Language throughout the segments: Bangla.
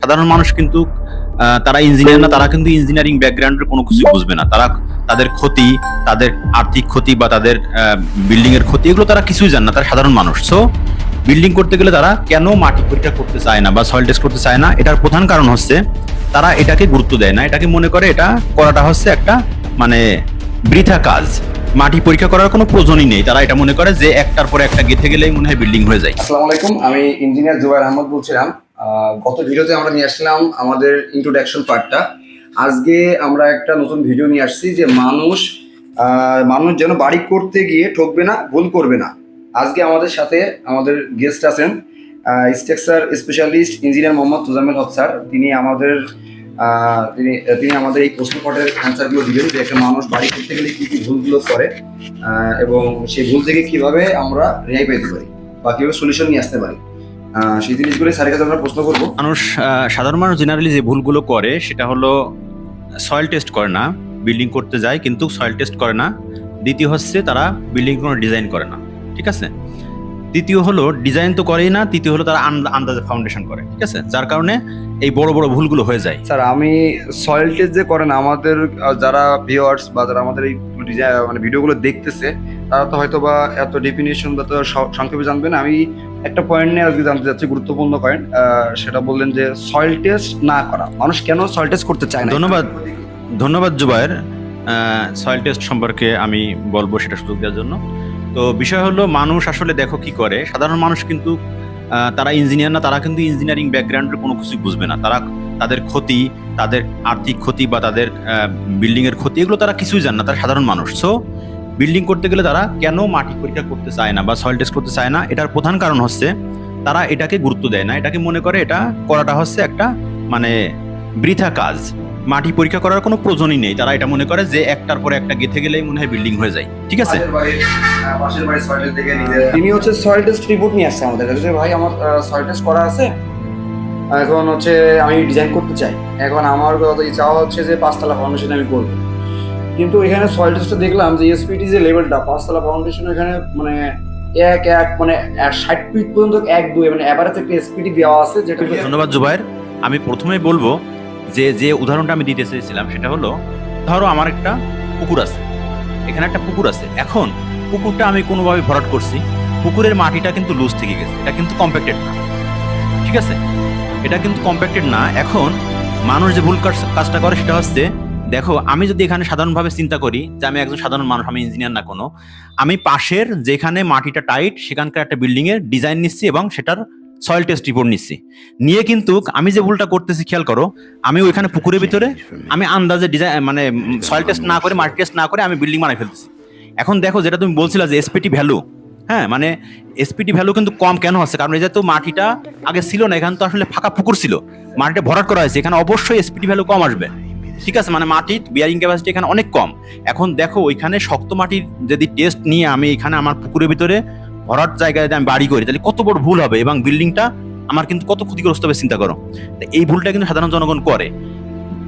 সাধারণ মানুষ কিন্তু তারা ইঞ্জিনিয়ার না, তারা কিন্তু ইঞ্জিনিয়ারিং ব্যাকগ্রাউন্ডের কোনো কিছু বুঝবে না। তারা তাদের ক্ষতি, তাদের আর্থিক ক্ষতি বা তাদের বিল্ডিং এর ক্ষতি, এগুলো তারা কিছুই জানে না। তারা সাধারণ মানুষ। সো বিল্ডিং করতে গেলে তারা কেন মাটি পরীক্ষা করতে চায় না বা সয়েল টেস্ট করতে চায় না, এটার প্রধান কারণ হচ্ছে তারা এটাকে গুরুত্ব দেয় না। এটাকে মনে করে এটা করাটা হচ্ছে একটা মানে বৃথা কাজ। মাটি পরীক্ষা করার কোনো প্রয়োজনই নেই। তারা এটা মনে করে যে একটার পর একটা গেঁথে গেলেই মনে হয় বিল্ডিং হয়ে যায়। আসসালামু আলাইকুম, আমি ইঞ্জিনিয়ার জুবাইর আহমদ বলছিলাম। গত ভিডিওতে আমরা নিয়ে আসলাম আমাদের ইন্ট্রোডাকশন পার্টটা। আজকে আমরা একটা নতুন ভিডিও নিয়ে আসছি যে মানুষ যেন বাড়ি করতে গিয়ে ঠকবে না, ভুল করবে না। আজকে আমাদের সাথে আমাদের গেস্ট আছেন structure specialist engineer Mohammad Tozammel Haque sir. তিনি আমাদের এই প্রশ্ন পটের অ্যান্সারগুলো দিবেন যে একটা মানুষ বাড়ি করতে গেলে কি কি ভুলগুলো করে এবং সেই ভুল থেকে কিভাবে আমরা রেহাই পেতে পারি বা কিভাবে সলিউশন নিয়ে আসতে পারি, সেই জিনিসগুলো স্যারের কাছে আমরা প্রশ্ন করবো। সাধারণ মানুষ জেনারেলি যে ভুলগুলো করে সেটা হলো সয়েল টেস্ট করে না, বিল্ডিং করতে যায় কিন্তু সয়েল টেস্ট করে না। দ্বিতীয় হচ্ছে তারা বিল্ডিং কোনো ডিজাইন করে না, ঠিক আছে। তৃতীয় হলো ডিজাইন তো করেই না, তৃতীয় হলো তারা আন্দাজে ফাউন্ডেশন করে, ঠিক আছে। যার কারণে এই বড় বড় ভুলগুলো হয়ে যায়। স্যার, আমি সয়েল টেস্ট যে করেন আমাদের যারা ভিউয়ার্স বা যারা আমাদের এই মানে ভিডিওগুলো দেখতেছে, তারা তো হয়তো বা এত ডেফিনেশন বা সংক্ষেপে জানবে না। আমি একটা পয়েন্ট নিয়ে আজকে জানতে চাচ্ছি, গুরুত্বপূর্ণ পয়েন্ট। সেটা বললেন যে সয়েল টেস্ট না করা, মানুষ কেন সয়েল টেস্ট করতে চায় না। ধন্যবাদ জুবায়ের। সয়েল টেস্ট সম্পর্কে আমি বলবো সেটা সুযোগ দেওয়ার জন্য। তো বিষয় হলো মানুষ আসলে দেখো কি করে, সাধারণ মানুষ কিন্তু তারা ইঞ্জিনিয়ার না, তারা কিন্তু ইঞ্জিনিয়ারিং ব্যাকগ্রাউন্ডের কোনো কিছুই বুঝবে না। তারা তাদের ক্ষতি, তাদের আর্থিক ক্ষতি বা তাদের বিল্ডিং এর ক্ষতি, এগুলো তারা কিছুই জানে না। তারা সাধারণ মানুষ। সো বিল্ডিং করতে গেলে তারা কেন মাটি পরীক্ষা করতে চায় না বা সয়েল টেস্ট করতে চায় না, এটার প্রধান কারণ হচ্ছে তারা এটাকে গুরুত্ব দেয় না। এটাকে মনে করে এটা করাটা হচ্ছে একটা মানে বৃথা কাজ। মাটি পরীক্ষা করার কোনো প্রয়োজনই নেই। তারা এটা মনে করে যে একটার পর একটা গেঁথে গেলেই মনে হয় বিল্ডিং হয়ে যায়, ঠিক আছে। তিনি হচ্ছে সয়েল টেস্ট রিপোর্ট নিয়ে আসছে আমাদের কাছে, ভাই আমার সয়েল টেস্ট করা আছে, এখন হচ্ছে আমি ডিজাইন করতে চাই। এখন আমার চাওয়া হচ্ছে যে 5 তলা ফাউন্ডেশন আমি করবো, কিন্তু এখানে সয়েল টেস্টে দেখলাম যে এসপিটি যে লেভেলটা 5 তলা ফাউন্ডেশন, এখানে মানে মানে 60 ফিট পর্যন্ত 1-2 মানে অ্যাভারেজ একটা এসপিটি দেওয়া আছে। যেটা ধন্যবাদ জুবায়ের। আমি প্রথমেই বলবো যে উদাহরণটা আমি দিতে চেয়েছিলাম সেটা হলো, ধরো আমার একটা পুকুর আছে, এখানে একটা পুকুর আছে। এখন পুকুরটা আমি কোনোভাবে ভরাট করছি, পুকুরের মাটিটা কিন্তু লুজ থেকে গেছে, এটা কিন্তু কম্প্যাক্টেড না, ঠিক আছে। এটা কিন্তু কম্প্যাক্টেড না। এখন মানুষ যে ভুল কাজটা করে সেটা হচ্ছে, দেখো আমি যদি এখানে সাধারণভাবে চিন্তা করি যে আমি একজন সাধারণ মানুষ, আমি ইঞ্জিনিয়ার না কোনো, আমি পাশের যেখানে মাটিটা টাইট সেখানকার একটা বিল্ডিং এর ডিজাইন নিচ্ছি এবং সেটার সয়েল টেস্ট রিপোর্ট নিচ্ছি নিয়ে, কিন্তু আমি যে ভুলটা করতেছি খেয়াল করো, আমি ওইখানে পুকুরের ভিতরে আমি আন্দাজে ডিজাইন মানে সয়েল টেস্ট না করে, মাটি টেস্ট না করে আমি বিল্ডিং বানাই ফেলতেছি। এখন দেখো যেটা তুমি বলছিলা যে এসপিটি ভ্যালু, হ্যাঁ মানে এসপিটি ভ্যালু কিন্তু কম কেন হচ্ছে, কারণ এই যে তো মাটিটা আগে ছিল না, এখানে তো আসলে ফাঁকা পুকুর ছিল, মাটিটা ভরাট করা হয়েছে, এখানে অবশ্যই এসপিটি ভ্যালু কম আসবে, ঠিক আছে। মানে মাটির বিয়ারিং ক্যাপাসিটি এখানে অনেক কম। এখন দেখো ওইখানে শক্ত মাটির যদি টেস্ট নিয়ে আমি এখানে আমার পুকুরের ভিতরে ভরাট জায়গায় আমি বাড়ি করি, তাহলে কত বড় ভুল হবে এবং বিল্ডিংটা আমার কিন্তু কত ক্ষতিগ্রস্ত হবে চিন্তা করো। এই ভুলটা কিন্তু সাধারণ জনগণ করে।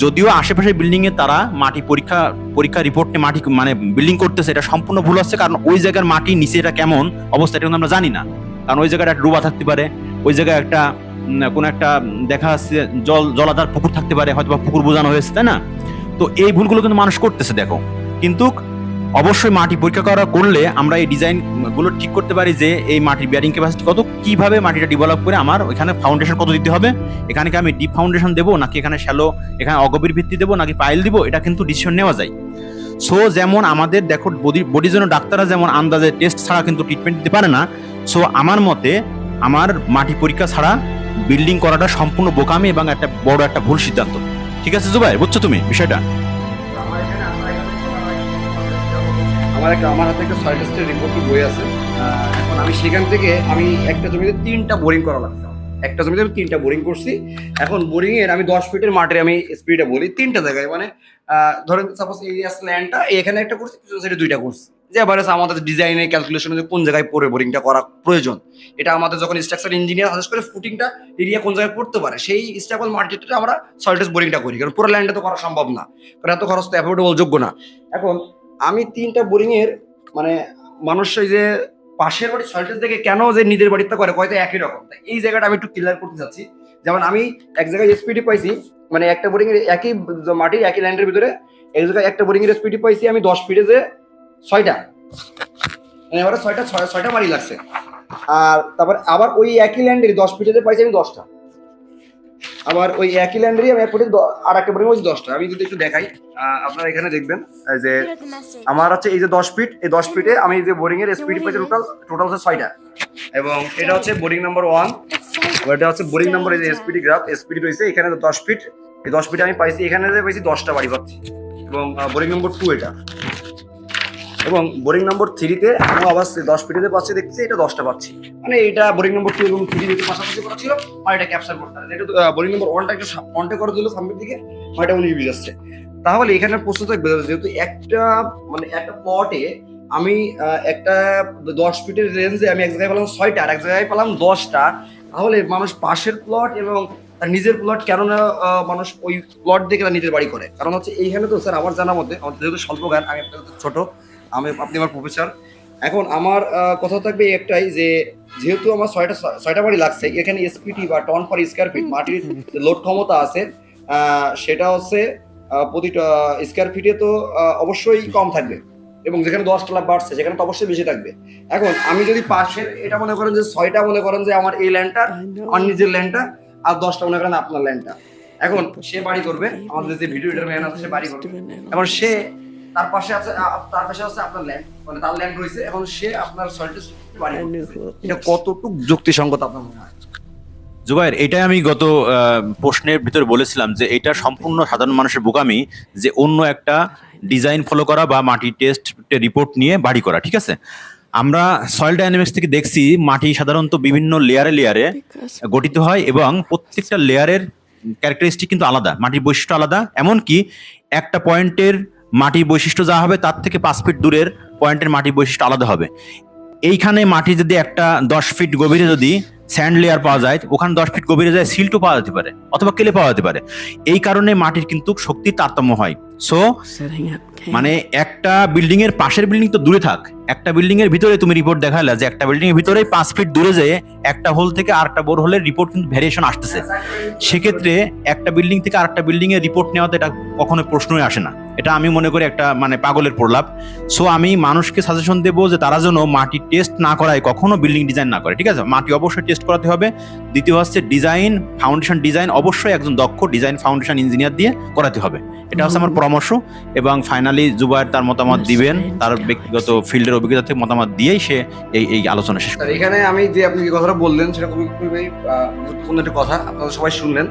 যদিও আশেপাশের বিল্ডিং এ তারা মাটি পরীক্ষা রিপোর্ট নিয়ে মাটি মানে বিল্ডিং করতেছে, এটা সম্পূর্ণ ভুল হচ্ছে। কারণ ওই জায়গার মাটি নিচে এটা কেমন অবস্থা এটা কিন্তু আমরা জানি না। কারণ ওই জায়গাটা একটা ডোবা থাকতে পারে, ওই জায়গায় একটা কোনো একটা দেখা যাচ্ছে জলাধার পুকুর থাকতে পারে, হয়তো বা পুকুর বোঝানো হয়েছে, তাই না। তো এই ভুলগুলো কিন্তু মানুষ করতেছে দেখো। কিন্তু অবশ্যই মাটি পরীক্ষা করলে আমরা এই ডিজাইন গুলো ঠিক করতে পারি যে এই মাটির বিয়ারিং ক্যাপাসিটি কত, কিভাবে মাটিটা ডেভেলপ করে আমার ওইখানে ফাউন্ডেশন কত দিতে হবে, এখানে কি আমি ডিপ ফাউন্ডেশন দেবো নাকি এখানে শ্যালো, এখানে অগভীর ভিত্তি দেবো নাকি পাইল দিব, এটা কিন্তু ডিসিশন নেওয়া যায়। সো যেমন আমাদের দেখো বডির জন্য ডাক্তাররা যেমন আন্দাজে টেস্ট ছাড়া কিন্তু ট্রিটমেন্ট দিতে পারে না, সো আমার মতে আমার মাটি পরীক্ষা ছাড়া বিল্ডিং করাটা সম্পূর্ণ বোকামি এবং একটা বড় একটা ভুল সিদ্ধান্ত, ঠিক আছে জুবাই, বুঝছো তুমি বিষয়টা। আমার হাতে একটা সয়েল টেস্টের রিপোর্ট বই আছে। এখন আমি সেখান থেকে আমি একটা জমিতে 3টা বোরিং করা লাগছে, একটা জমিতে আমি 3টা বোরিং করছি। এখন বোরিং এর আমি 10 ফিটের মাঠে আমি স্পিডটা বলি 3টা জায়গায়, মানে ধরেন সাপোজ এই ল্যান্ডটা এখানে একটা করছি, পিছন সাইডে 2টা করছি। যে এবারে আমাদের ডিজাইনের ক্যালকুলেশনে যে কোন জায়গায় পড়ে বোরিংটা করা প্রয়োজন, এটা আমাদের যখন স্ট্রাকচার ইঞ্জিনিয়ার সাজেস্ট করে ফুটিংটা এরিয়া কোন জায়গায় পড়তে পারে, সেই স্টেবল মার্কেটটা আমরা সয়েল টেস্ট বোরিংটা করি। কারণ পুরো ল্যান্ডে তো করা সম্ভব না, কারণ এত খরচ তো অ্যাফোর্ডেবল যোগ্য না। এখন আমি 3টা বোরিং এর মানে মানুষ যে পাশের বাড়ির সয়েল টেস্ট দেখে কেন যে নিজের বাড়িতে করে হয়তো একই রকম, এই জায়গাটা আমি একটু ক্লিয়ার করতে চাচ্ছি যেমন আমি এক জায়গায় এসপিডি পাইছি, মানে একটা বোরিং এর একই মাটির একই ল্যান্ডের ভিতরে এক জায়গায় একটা বোরিং এর এসপিডি পাইছি আমি 10 ফিটে যে 6টা, মানে এবারে 6টা মাটি লাগছে। আর তারপর আবার ওই একই ল্যান্ডের 10 ফিটে যে পাইছি আমি 10টা, আবার ওই একই ল্যান্ডেরই আমি এক ফুটে আর একটা বোরিং পাইছি 10টা। আমি যদি একটু দেখাই আপনারা এখানে দেখবেন যে আমার হচ্ছে এই যে 10 ফিট, এই 10 ফিটে আমি যে বোরিং এর স্পিড পাইছি টোটাল হচ্ছে 6টা, এবং এটা হচ্ছে বোরিং নাম্বার 1, এটা হচ্ছে বোরিং নাম্বার, এই যে এসপিডি গ্রাফ এসপিডি রয়েছে এখানে 10 ফিট, এই 10 ফিটে আমি পাইছি এখানে যে পাইছি 10টা বাড়ি পাচ্ছি, এবং বোরিং নম্বর 2 এটা, এবং বোরিং নম্বর 3 তে আমি আবার 10 ফিটে পাচ্ছি দেখছি এটা 10টা পাচ্ছি, মানে এটা বোরিং নম্বর 2 এবং 3 যেহেতু পাশাপাশি করা ছিল আর এটা ক্যাপচার করতে হবে, এটা বোরিং নম্বর 1টা একটু কন্টে করে দিল সামনের দিকে, আর এটা 19 আসছে। তাহলে এখানে প্রশ্ন থাকবে যেহেতু একটা মানে একটা প্লটে আমি একটা 10 ফিটের রেঞ্জে আমি এক জায়গায় পেলাম 6টা আর এক জায়গায় পেলাম 10টা, তাহলে মানুষ পাশের প্লট এবং তার নিজের প্লট কেন না মানুষ ওই প্লট দেখে তার নিজের বাড়ি করে? কারণ হচ্ছে এইখানে তো স্যার আমার জানার মধ্যে, আমার যেহেতু স্বল্প জ্ঞান, আমি ছোট, আপনি আমার প্রফেসর, এখন আমার কথা থাকবে একটাই যে যেহেতু আমার 6টা বাড়ি লাগছে, এখানে এসপিটি বা টন পার স্কয়ার ফিট মাটির লোড ক্ষমতা আছে, সেটা হচ্ছে প্রতিটা স্কয়ার ফিটে তো অবশ্যই কম থাকবে, এবং যেখানে 10টা লাখ বাড়ছে সেখানে তো অবশ্যই বেশি থাকবে। এখন আমি যদি পাশের এটা মনে করেন যে 6টা মনে করেন যে আমার এই ল্যান্ডটা, আমার নিজের ল্যান্ডটা, আর 10টা মনে করেন আপনার ল্যান্ডটা, এখন সে বাড়ি করবে, আমাদের যে ভিডিও এডিটর ম্যান আছে সে বাড়ি করবে, এখন সে তার পাশে আছে আপনার ল্যান্ড, মানে তার ল্যান্ড রয়েছে, এখন সে আপনার সল্টেজ বাড়ি করতেছে। এটা কতটুকু যুক্তিসঙ্গত আপনার মনে হয়? জুবাইর, এটাই আমি গত প্রশ্নের ভিতরে বলেছিলাম যে এটা সম্পূর্ণ সাধারণ মানুষের বোকামি, যে অন্য একটা ডিজাইন ফলো করা বা মাটি টেস্ট রিপোর্ট নিয়ে বাড়ি করা। ঠিক আছে, আমরা সয়েল ডাইনামিক্স থেকে দেখছি মাটি সাধারণত বিভিন্ন লেয়ারে লেয়ারে গঠিত হয় এবং প্রত্যেকটা লেয়ারের ক্যারেক্টারিস্টিক কিন্তু আলাদা, মাটির বৈশিষ্ট্য আলাদা। এমনকি একটা পয়েন্টের মাটির বৈশিষ্ট্য যা হবে তার থেকে 5 ফিট দূরের পয়েন্টের মাটির বৈশিষ্ট্য আলাদা হবে। এইখানে মাটি যদি একটা 10 ফিট গভীরে যদি স্যান্ড লেয়ার পাওয়া যায়, ওখানে 10 ফিট গভীরে যায় সিল্টও পাওয়া যেতে পারে অথবা কেলে পাওয়া যেতে পারে। এই কারণে মাটির কিন্তু শক্তির তারতম্য হয়। সো মানে একটা বিল্ডিং এর পাশের বিল্ডিং তো দূরে থাক, একটা বিল্ডিং এর ভিতরে তুমি রিপোর্ট দেখালে যে একটা বিল্ডিং এর ভিতরে 5 ফিট দূরে যেয়ে একটা হোল থেকে আরেকটা বোর হোলের রিপোর্ট কিন্তু ভ্যারিয়েশন আসতেছে। সেক্ষেত্রে একটা বিল্ডিং থেকে আরেকটা বিল্ডিং এর রিপোর্ট নেওয়াতে এটা কখনো প্রশ্নই আসে না। এটা আমি মনে করি একটা মানে পাগলের প্রলাপ। সো আমি মানুষকে সাজেশন দেবো যে তারা যেন মাটি টেস্ট না করায় কখনো বিল্ডিং ডিজাইন না করে। ঠিক আছে, মাটি অবশ্যই টেস্ট করাতে হবে। দ্বিতীয় হচ্ছে ডিজাইন, ফাউন্ডেশন ডিজাইন অবশ্যই একজন দক্ষ ডিজাইন ফাউন্ডেশন ইঞ্জিনিয়ার দিয়ে করাতে হবে। এটা হচ্ছে আমার পরামর্শ। এবং ফাইনালি জুবায়ের তার মতামত দিবেন, তার ব্যক্তিগত ফিল্ডের অভিজ্ঞতা থেকে মতামত দিয়েই সে এই আলোচনা শেষ করবে। এখানে আমি যে আপনি যে কথাটা বললেন সেটা খুবই গুরুত্বপূর্ণ একটা কথা, আপনারা সবাই শুনলেন।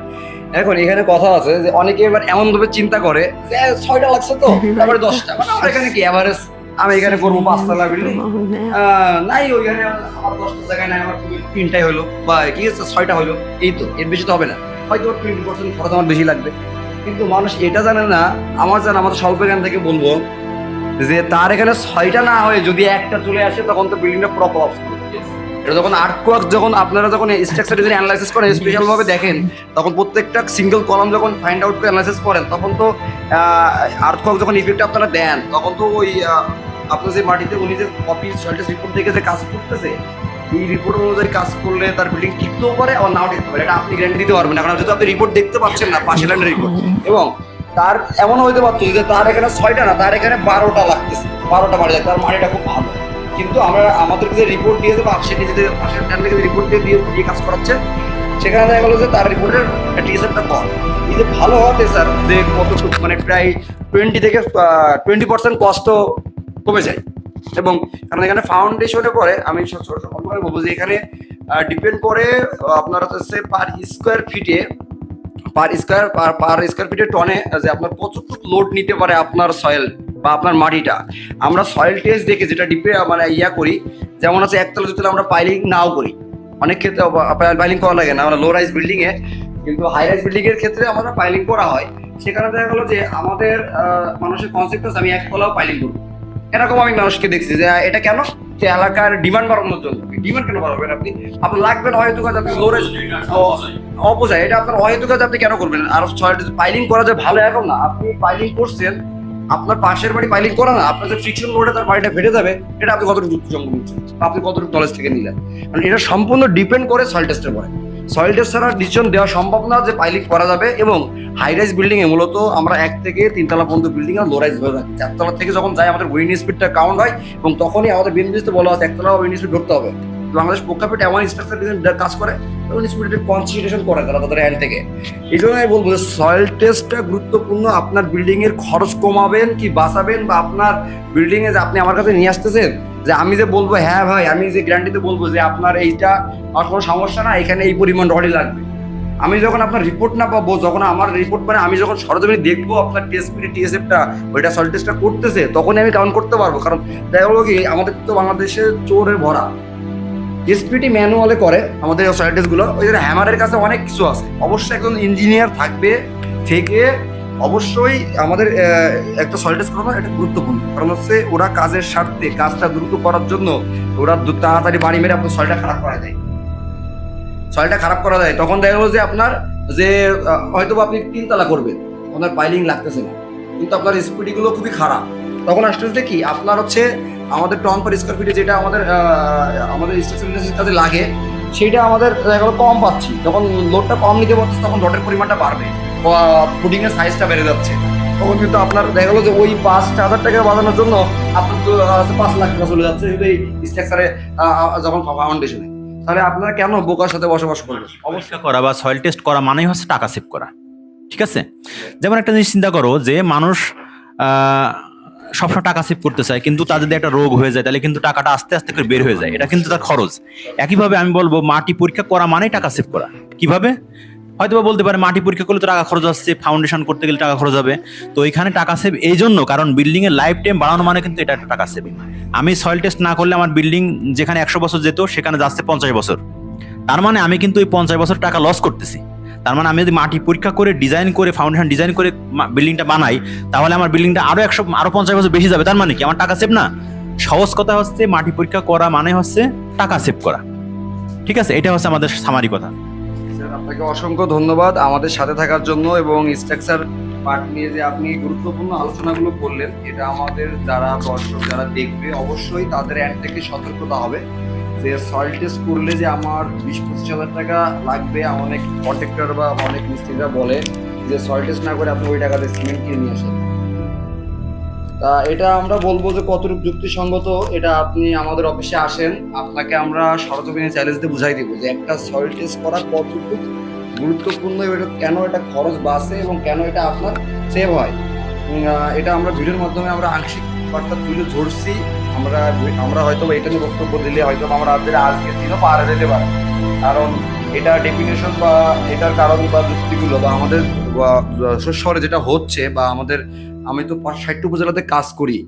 এখন এখানে কথা আছে যে অনেকে এবার এমন ভাবে চিন্তা করে যে 6টা লাগছে তো তারপরে 10টা, মানে আমার এখানে কি এভারেজ আমি এখানে করবো 5তলা বিল্ডিং, নাই ওইখানে আমার 10টা জায়গায় নাই, আমার 3টাই হলো বা কি আছে 6টা হলো, এই তো, এর বেশি তো হবে না, হয়তো 20% খরচ আমার বেশি লাগবে। কিন্তু মানুষ এটা জানে না, আমাদের স্বল্প জ্ঞান থেকে বলবো যে তার এখানে 6টা না হয়ে যদি একটা চলে আসে তখন তো বিল্ডিংটা পুরো কলাপস করবে। এটা যখন আর্থকোয়াক, যখন আপনারা যখন স্ট্রাকচার ডিজাইন অ্যানালাইসিস করেন স্পেশাল ভাবে দেখেন, তখন প্রত্যেকটা সিঙ্গেল কলাম যখন ফাইন্ড আউট করে অ্যানালাইসিস করেন, তখন তো আর্থকোয়াক যখন ইফেক্ট আপনারা দেন, তখন তো ওই আপনার যে মাটিতে উনি যে কপি সল্টেজ রিপোর্ট থেকে যে কাজ করতেছে, এই রিপোর্ট অনুযায়ী কাজ করলে তার বিল্ডিং টিকতেও পারে আবার নাও টিকতে পারে। এটা আপনি গ্যারান্টি দিতে পারবেন না, কারণ যেহেতু আপনি রিপোর্ট দেখতে পাচ্ছেন না পাশের ল্যান্ডের রিপোর্ট, এবং তার এমন হইতে পারতো যে তার এখানে 6টা না, তার এখানে 12টা লাগতেছে, 12টা বাড়ি যায়, তার মাটিটা খুব ভালো। কিন্তু আমরা আমাদেরকে যে রিপোর্ট দিয়েছে বা সে নিজে পাশের ল্যান্ড থেকে রিপোর্ট দিয়ে কাজ করাচ্ছে, সেখানে দেখা গেলো যে তার রিপোর্টের টিএসএফটা কম। এই যে ভালো হওয়াতে স্যার যে কতটুকু মানে প্রায় 20 থেকে 20% কষ্ট কমে যায়। এবং কারণ এখানে ফাউন্ডেশনে পরে আমি বলবো যে এখানে ডিপেন্ড করে আপনার হচ্ছে পার স্কোয়ার ফিটে টনে যে আপনার কতটুকু লোড নিতে পারে আপনার সয়েল বা আপনার মাটিটা। আমরা সয়েল টেস্ট দেখে যেটা ডিপে মানে করি, যেমন আছে একতলা দুতলা আমরা পাইলিং নাও করি, অনেক ক্ষেত্রে পাইলিং করা লাগে না, আমরা লো রাইজ বিল্ডিং এ, কিন্তু হাই রাইজ বিল্ডিং এর ক্ষেত্রে আমাদের পাইলিং করা হয়। সেখানে দেখা গেলো যে আমাদের মানুষের কনসেপ্ট আছে আমি একতলাও পাইলিং করবো, এরকম আমি মানুষকে দেখছি। যে এটা কেন? যে এলাকার ডিমান্ড বাড়ানোর জন্য। ডিমান্ড কেন বাড়াবেন আপনি? আপনার লাগবেন অহেতুক কাজ, আপনি লো রাইজ অপোজাইট, এটা আপনার অহেতুক কাজ আপনি কেন করবেন? আর পাইলিং করা যে ভালো এখন না, আপনি পাইলিং করছেন, আপনার পাশের বাড়ি পাইলিং করা না, আপনার যে ফ্রিকশন লোডে তার বাড়িটা ফেটে যাবে, এটা আপনি কতটুকু যুক্তিসঙ্গত নিচ্ছেন, আপনি কতটুকু নলেজ থেকে নিলেন। মানে এটা সম্পূর্ণ ডিপেন্ড করে সয়েল টেস্টের পরে। সয়েল টেস্ট ছাড়া ডিসিশন দেওয়া সম্ভব না যে পাইলিং করা যাবে। এবং হাই রাইজ বিল্ডিং এ মূলত আমরা 1 থেকে 3 তলা পর্যন্ত বিল্ডিং এ লো রাইজ ধরে রাখি। 4 তলা থেকে যখন যাই আমাদের উইন্ড স্পিডটা কাউন্ট হয় এবং তখনই আমাদের বিএনপিতে বলা আছে 1 তলা উইন্ড স্পিড ধরতে হবে। বাংলাদেশ প্রেক্ষাপটে এমন স্ট্রাকচার ডিজাইন কাজ করে এবং স্পিডের কনসিডারেশন করে তারা তাদের হ্যান্ড থেকে। এই জন্য আমি বলবো যে সয়েল টেস্টটা গুরুত্বপূর্ণ। আপনার বিল্ডিং এর খরচ কমাবেন কি বাঁচাবেন, বা আপনার বিল্ডিং এ যে আপনি আমার কাছে নিয়ে আসতেছেন, যে আমি যে বলবো হ্যাঁ ভাই, আমি যে গ্যারান্টিতে বলবো যে আপনার এইটা আর কোনো সমস্যা না, এখানে এই পরিমাণ রডই লাগবে, আমি যখন আপনার রিপোর্ট না পাবো, যখন আমার রিপোর্ট মানে আমি যখন সরজমিনে দেখবো আপনার টিএসপি টিএসএফটা ওইটা সয়েল টেস্টটা করতেছে, তখনই আমি কাউন্ট করতে পারবো। কারণ দেখা গেলো কি আমাদের তো বাংলাদেশে চোরের ভরা, এসপিটি ম্যানুয়ালে করে আমাদের সয়েল টেস্টগুলো। ওই যে হ্যামারের কাছে অনেক কিছু আছে, অবশ্যই একজন ইঞ্জিনিয়ার থাকবে থেকে অবশ্যই আমাদের একটা সয়েল টেস্ট করানো এটা গুরুত্বপূর্ণ। কারণ হচ্ছে ওরা কাজের স্বার্থে কাজটা দ্রুত করার জন্য ওরা তাড়াতাড়ি বাড়ি মেরে আপনার সয়েলটা খারাপ করা দেয়। সয়েলটা খারাপ করা যায় তখন দেখা গেলো যে আপনার যে হয়তো আপনি 3 তলা করবেন, আপনার পাইলিং লাগতেছে না, কিন্তু আপনার স্পিডি গুলো খুবই খারাপ। তখন আসতে কি আপনার হচ্ছে আমাদের টন পার স্কোয়ার ফিটে যেটা আমাদের স্ট্রাকচার কাজে লাগে সেটা আমাদের দেখা গেলো কম পাচ্ছি। যখন লোডটা কম নিতে পারছে তখন রডের পরিমাণটা বাড়বে, ফুডিং এর সাইজটা বেড়ে যাচ্ছে। তখন কিন্তু আপনার দেখা গেলো যে ওই 5,000 টাকা বাজানোর জন্য আপনার 5 লাখ টাকা চলে যাচ্ছে যদি এই স্ট্রাকচারে যখন ফাউন্ডেশনে। তাহলে আপনারা কেন বোকার সাথে বসবাস করবেন? অবশ্যই করা বা সয়েল টেস্ট করা মানেই হচ্ছে টাকা সেভ করা। ঠিক আছে, যেমন একটা জিনিস চিন্তা করো যে মানুষ সবসময় টাকা সেভ করতে চায়, কিন্তু তার যদি একটা রোগ হয়ে যায় তাহলে কিন্তু টাকাটা আস্তে আস্তে করে বের হয়ে যায়, এটা কিন্তু তার খরচ। একইভাবে আমি বলবো মাটি পরীক্ষা করা মানেই টাকা সেভ করা। কিভাবে? হয়তো বা বলতে পারে মাটি পরীক্ষা করলে তো টাকা খরচ আসছে, ফাউন্ডেশন করতে গেলে টাকা খরচ হবে। তো এখানে টাকা সেভ এই জন্য, কারণ বিল্ডিং এর লাইফ টাইম বাড়ানো মানে কিন্তু এটা একটা টাকা সেভ। আমি সয়েল টেস্ট না করলে আমার বিল্ডিং যেখানে 100 বছর যেত সেখানে যাচ্ছে 50 বছর। তার মানে আমি কিন্তু এই 50 বছর টাকা লস করতেছি। তার মানে আমি যদি মাটি পরীক্ষা করে ডিজাইন করে ফাউন্ডেশন ডিজাইন করে বিল্ডিংটা বানাই, তাহলে আমার বিল্ডিংটা আরো 50 বছর বেশি যাবে। তার মানে কি আমার টাকা সেভ না? সহজ কথা হচ্ছে মাটি পরীক্ষা করা মানে হচ্ছে টাকা সেভ করা। ঠিক আছে, এটা হচ্ছে আমাদের সামারি কথা। স্যার আপনাকে অসংখ্য ধন্যবাদ আমাদের সাথে থাকার জন্য, এবং স্ট্রাকচার পার্ট নিয়ে যে আপনি গুরুত্বপূর্ণ আলোচনাগুলো করলেন, এটা আমাদের যারা দর্শক যারা দেখবে অবশ্যই তাদের এন্ড থেকে সতর্কতা হবে যে সয়েল টেস্ট করলে যে আমার 20-25 হাজার টাকা লাগবে। অনেক কন্ট্রাক্টর বা অনেক মিস্ত্রিরা বলে যে সয়েল টেস্ট না করে আপনি ওই টাকাতে সিমেন্ট কিনে নিয়ে আসেন। তা এটা আমরা বলবো যে কতটুকু যুক্তিসঙ্গত, এটা আপনি আমাদের অফিসে আসেন, আপনাকে আমরা সরজমিনে চ্যালেঞ্জ দিয়ে বুঝাই দিব যে একটা সয়েল টেস্ট করা কতটুকু গুরুত্বপূর্ণ, এটা কেন এটা খরচ বাঁচে এবং কেন এটা আপনার সেভ হয়। এটা আমরা ভিডিওর মাধ্যমে আমরা আংশিক বার্তা তুলে ধরছি। আমরা হয়তো এটা নিয়ে বক্তব্য দিলে হয়তো আমরা আজকের দিনও পারে যেতে পারি, কারণ এটা ডেফিনেশন বা এটার কারণ বা যুক্তিগুলো বা আমাদের শহরে যেটা হচ্ছে বা আমাদের, আমি তো 60টি উপজেলাতে কাজ করি,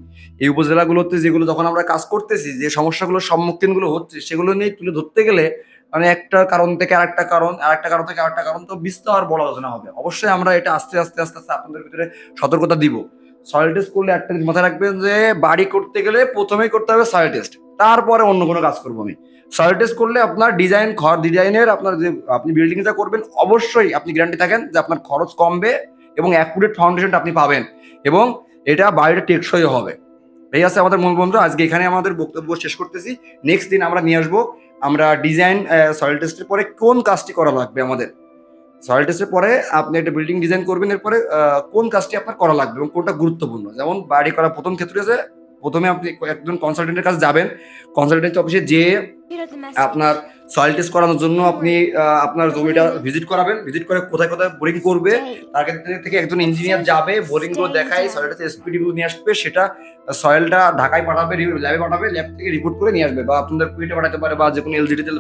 এই উপজেলাগুলোতে যেগুলো যখন আমরা কাজ করতেছি যে সমস্যাগুলোর সম্মুখীনগুলো হচ্ছে সেগুলো নিয়ে তুলে ধরতে গেলে মানে একটা কারণ থেকে আরেকটা কারণ, আরেকটা কারণ থেকে আরেকটা কারণ, তো বিস্তার বড় আলোচনা হবে। অবশ্যই আমরা এটা আস্তে আস্তে আপনাদের ভিতরে সতর্কতা দিব। সয়েল টেস্ট করলে একটা জিনিস মাথায় রাখবেন যে বাড়ি করতে গেলে প্রথমেই করতে হবে সয়েল টেস্ট, তারপরে অন্য কোনো কাজ করবো আমি। সয়েল টেস্ট করলে আপনার ঘর ডিজাইনের আপনার যে আপনি বিল্ডিংটা করবেন অবশ্যই আপনি গ্যারান্টি থাকেন যে আপনার খরচ কমবে এবং অ্যাকুরেট ফাউন্ডেশনটা আপনি পাবেন এবং এটা বাড়িটা টেকসই হবে। এই আছে আমাদের মূল বন্ধু। আজকে এখানে আমাদের বক্তব্য শেষ করতেছি। নেক্সট দিন আমরা নিয়ে আসবো আমরা ডিজাইন সয়েল টেস্টের পরে কোন কাজটি করা লাগবে আমাদের। সয়েল টেস্টের পরে আপনি একটা বিল্ডিং ডিজাইন করবেন, এরপরে কোন কাজটি আপনার করা লাগবে এবং কোনটা গুরুত্বপূর্ণ। যেমন বাড়ি করা প্রথম ক্ষেত্রে আছে প্রথমে আপনি একজন কনসালটেন্টের কাছে যাবেন, কনসালটেন্ট অফিসে যেয়ে আপনার সয়েল টেস্ট করানোর জন্য আপনি আপনার জমিটা ভিজিট করাবেন, ভিজিট করে কোথায় কোথায় বোরিং করবে তার থেকে একজন ইঞ্জিনিয়ার যাবে, বোরিং গুলো দেখায়, সয়েল টেস্ট এসপিডি গুলো নিয়ে আসবে, সেটা সয়েলটা ঢাকায় পাঠাবে, ল্যাবে পাঠাবে, ল্যাব থেকে রিপোর্ট করে নিয়ে আসবে, বা আপনাদের কুয়েটে পাঠাতে পারে বা যে কোনো এলজিডি তে